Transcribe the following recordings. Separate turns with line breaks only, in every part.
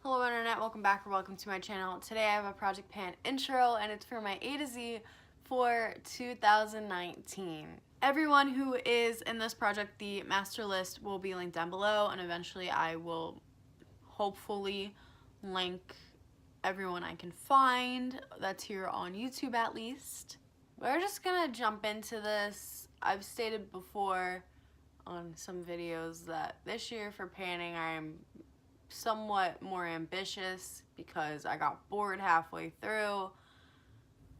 Hello Internet, welcome back or welcome to my channel. Today I have a project pan intro and it's for my A to Z for 2019. Everyone who is in this project, the master list will be linked down below, and eventually I will hopefully link everyone I can find that's here on YouTube at least. We're just gonna jump into this. I've stated before on some videos that this year for panning I'm somewhat more ambitious because I got bored halfway through.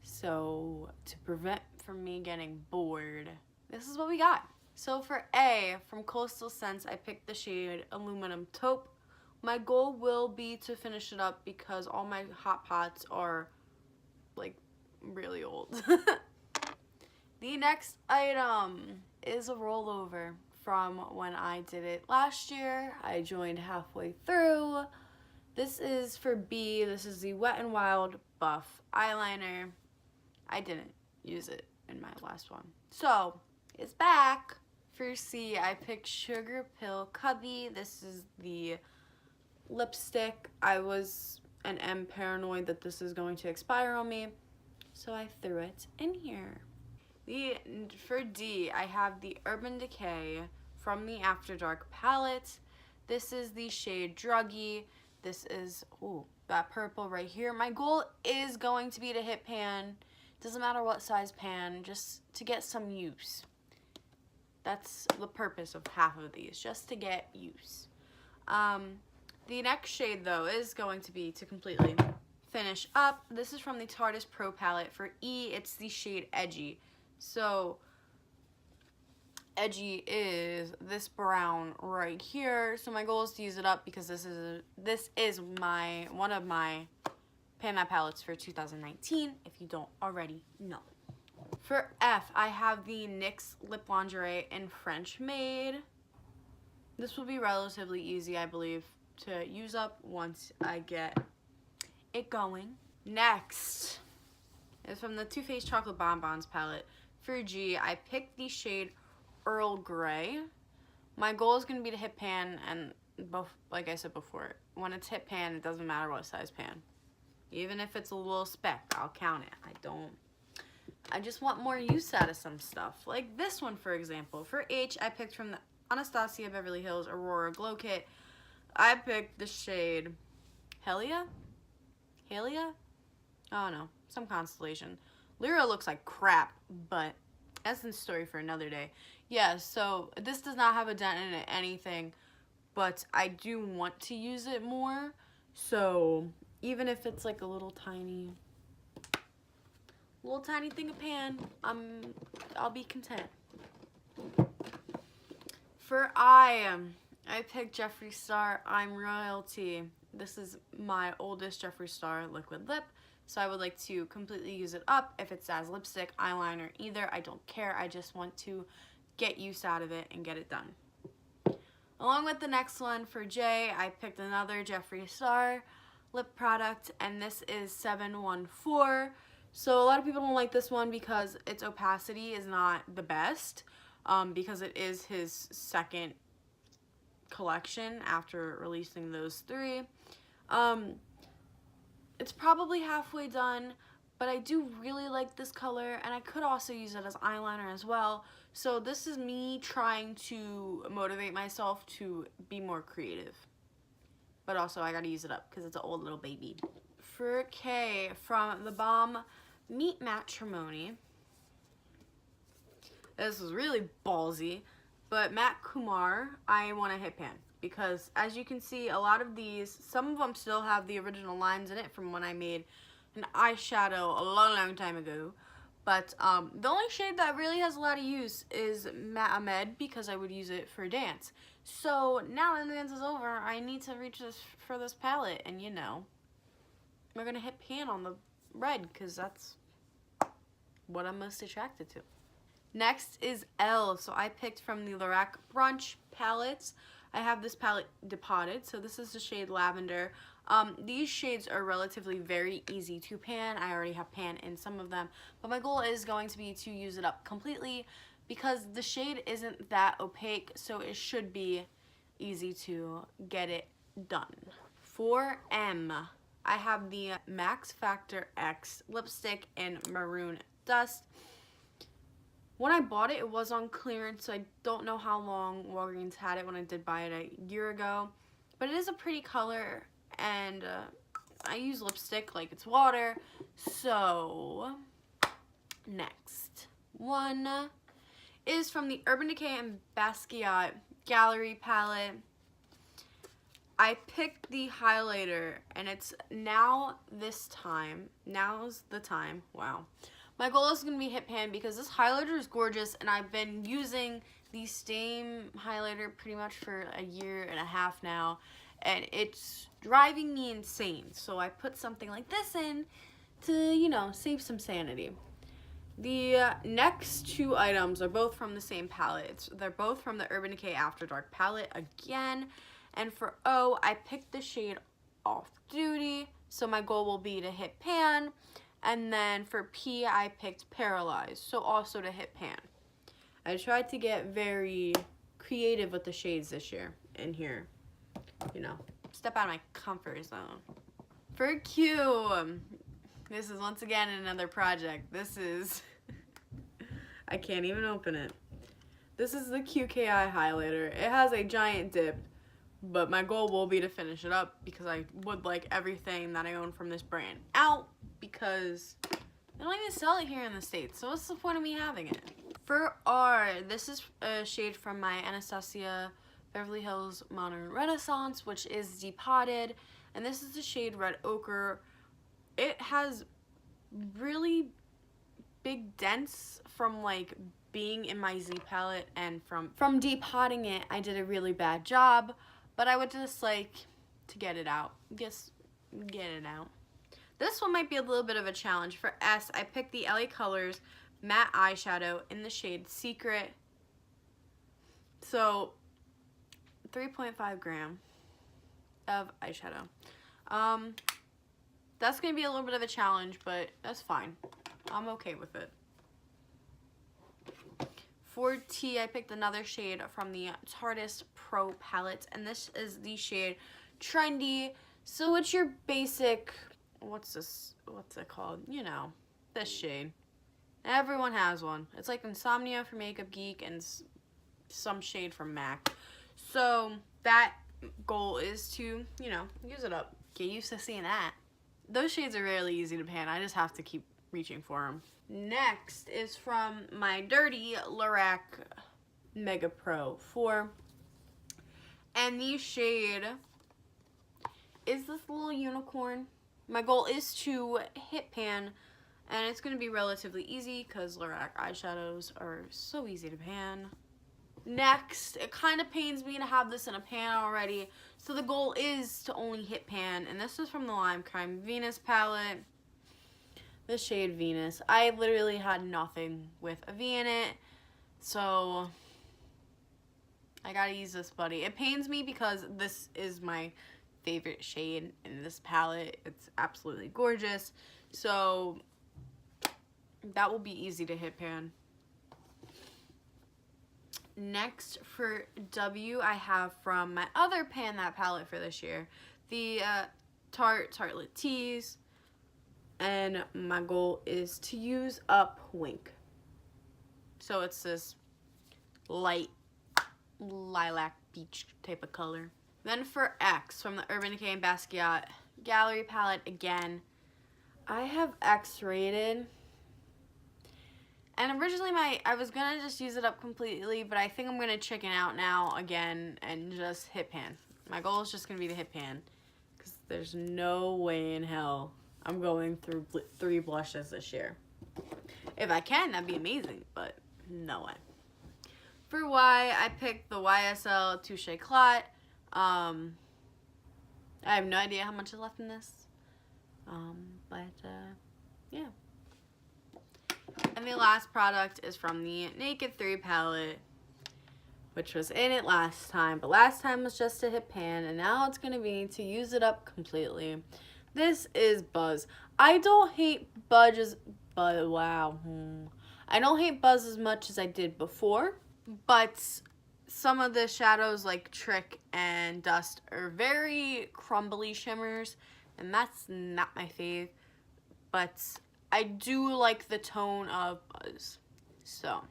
So to prevent from me getting bored, this is what we got. So for A, from Coastal Scents, I picked the shade Aluminum Taupe. My goal will be to finish it up because all my hot pots are like really old. The next item is a rollover from when I did it last year. I joined halfway through. This is for B. This is the Wet n Wild Buff eyeliner. I didn't use it in my last one, so it's back. For C, I picked Sugarpill Cubby. This is the lipstick. I was and am paranoid that this is going to expire on me, so I threw it in here. For D, I have the Urban Decay from the After Dark palette. This is the shade Druggie. This is, ooh, that purple right here. My goal is going to be to hit pan. Doesn't matter what size pan, just to get some use. That's the purpose of half of these, just to get use. The next shade, though, is going to be to completely finish up. This is from the Tarte Tarteist Pro palette. For E, it's the shade Edgy. So Edgy is this brown right here. So my goal is to use it up because this is one of my Pan That palettes for 2019, if you don't already know. For F, I have the NYX Lip Lingerie in French Maid. This will be relatively easy, I believe, to use up once I get it going. Next is from the Too Faced Chocolate Bonbons palette. For G, I picked the shade Earl Grey. My goal is going to be to hit pan, and both, like I said before, when it's hit pan, it doesn't matter what size pan. Even if it's a little speck, I'll count it. I just want more use out of some stuff. Like this one, for example. For H, I picked from the Anastasia Beverly Hills Aurora Glow Kit. I picked the shade Helia? Oh no, some constellation. Lyra looks like crap, but that's the story for another day. Yeah, so this does not have a dent in it, anything, but I do want to use it more. So even if it's like a little tiny thing of pan, I'll be content. For I picked Jeffree Star I'm Royalty. This is my oldest Jeffree Star liquid lip, so I would like to completely use it up. If it's as lipstick, eyeliner, either, I don't care. I just want to get use out of it and get it done. Along with the next one, for J, I picked another Jeffree Star lip product, and this is 714. So a lot of people don't like this one because its opacity is not the best, because it is his second collection after releasing those three. It's probably halfway done, but I do really like this color, and I could also use it as eyeliner as well. So this is me trying to motivate myself to be more creative. But also I gotta use it up because it's an old little baby. For K, from the Balm Meet Matrimony. This was really ballsy, but Matt Kumar, I want to hit pan. Because as you can see, a lot of these, some of them still have the original lines in it from when I made an eyeshadow a long time ago. But the only shade that really has a lot of use is Maid, because I would use it for dance. So now that the dance is over, I need to reach for this palette, and you know, we're gonna hit pan on the red because that's what I'm most attracted to. Next is L. So I picked from the Lorac Brunch palettes. I have this palette depotted, so this is the shade Lavender. These shades are relatively very easy to pan. I already have pan in some of them, but my goal is going to be to use it up completely because the shade isn't that opaque, so it should be easy to get it done. For M, I have the Max Factor X lipstick in Maroon Dust. When I bought it, it was on clearance, so I don't know how long Walgreens had it when I did buy it a year ago. But it is a pretty color, and I use lipstick like it's water. So, next one is from the Urban Decay and Basquiat Gallery Palette. I picked the highlighter, and it's now's the time. Wow. My goal is going to be Hit Pan because this highlighter is gorgeous, and I've been using the same highlighter pretty much for a year and a half now, and it's driving me insane. So I put something like this in to, you know, save some sanity. The next two items are both from the same palette. They're both from the Urban Decay After Dark palette again. And for O, I picked the shade Off Duty, so my goal will be to hit pan. And then for P, I picked Paralyzed, so also to hit pan. I tried to get very creative with the shades this year in here. You know, step out of my comfort zone. For Q, this is once again another project. This is, I can't even open it. This is the QKI highlighter. It has a giant dip, but my goal will be to finish it up because I would like everything that I own from this brand out because they don't even sell it here in the States. So what's the point of me having it? For R, this is a shade from my Anastasia Beverly Hills Modern Renaissance, which is depotted. And this is the shade Red Ochre. It has really big dents from like being in my Z palette, and from depotting it, I did a really bad job. But I would just like to get it out. Just get it out. This one might be a little bit of a challenge. For S, I picked the LA Colors matte eyeshadow in the shade Secret. So 3.5 gram of eyeshadow. That's going to be a little bit of a challenge, but that's fine. I'm okay with it. For T, I picked another shade from the Tarte Pro palette, and this is the shade Trendy. So it's your basic, what's it called? You know, this shade. Everyone has one. It's like Insomnia for Makeup Geek and some shade from MAC. So that goal is to, you know, use it up. Get used to seeing that. Those shades are really easy to pan. I just have to keep reaching for them. Next is from my dirty Lorac Mega Pro 4. And the shade is this little unicorn. My goal is to hit pan, and it's going to be relatively easy because Lorac eyeshadows are so easy to pan. Next, it kind of pains me to have this in a pan already, so the goal is to only hit pan, and this is from the Limecrime Venus palette. The shade Venus. I literally had nothing with a V in it, so I gotta use this buddy. It pains me because this is my favorite shade in this palette. It's absolutely gorgeous, so that will be easy to hit pan. Next for W, I have from my other pan that palette for this year, the Tarte Tease. And my goal is to use up Wink. So it's this light lilac beach type of color. Then for X, from the Urban Decay and Basquiat Gallery Palette again, I have X rated. And originally I was gonna just use it up completely, but I think I'm gonna chicken out now again and just hit pan. My goal is just gonna be to hit pan, because there's no way in hell I'm going through 3 blushes this year. If I can, that'd be amazing, but no way. For Y, I picked the YSL Touche Clot. I have no idea how much is left in this, yeah. And the last product is from the Naked 3 palette, which was in it last time, but last time was just to hit pan, and now it's going to be to use it up completely. This is Buzz. I don't hate Buzz I don't hate Buzz as much as I did before, but some of the shadows like Trick and Dust are very crumbly shimmers, and that's not my fave, but I do like the tone of Buzz, so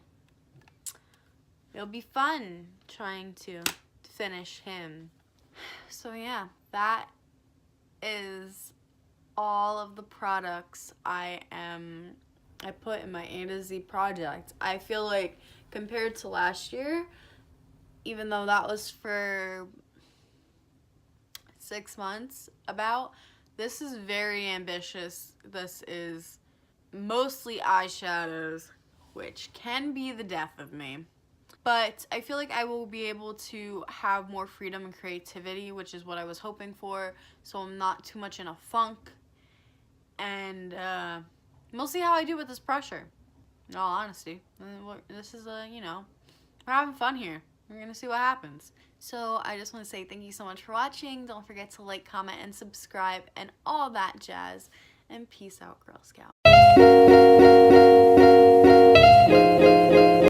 it'll be fun trying to finish him. So yeah, that is all of the products I put in my A to Z project. I feel like compared to last year, even though that was for 6 months about, this is very ambitious. This is mostly eyeshadows, which can be the death of me. But I feel like I will be able to have more freedom and creativity, which is what I was hoping for, so I'm not too much in a funk. And we'll see how I do with this pressure, in all honesty. This is you know, we're having fun here. We're gonna see what happens. So I just want to say thank you so much for watching. Don't forget to like, comment, and subscribe, and all that jazz. And peace out, Girl Scout.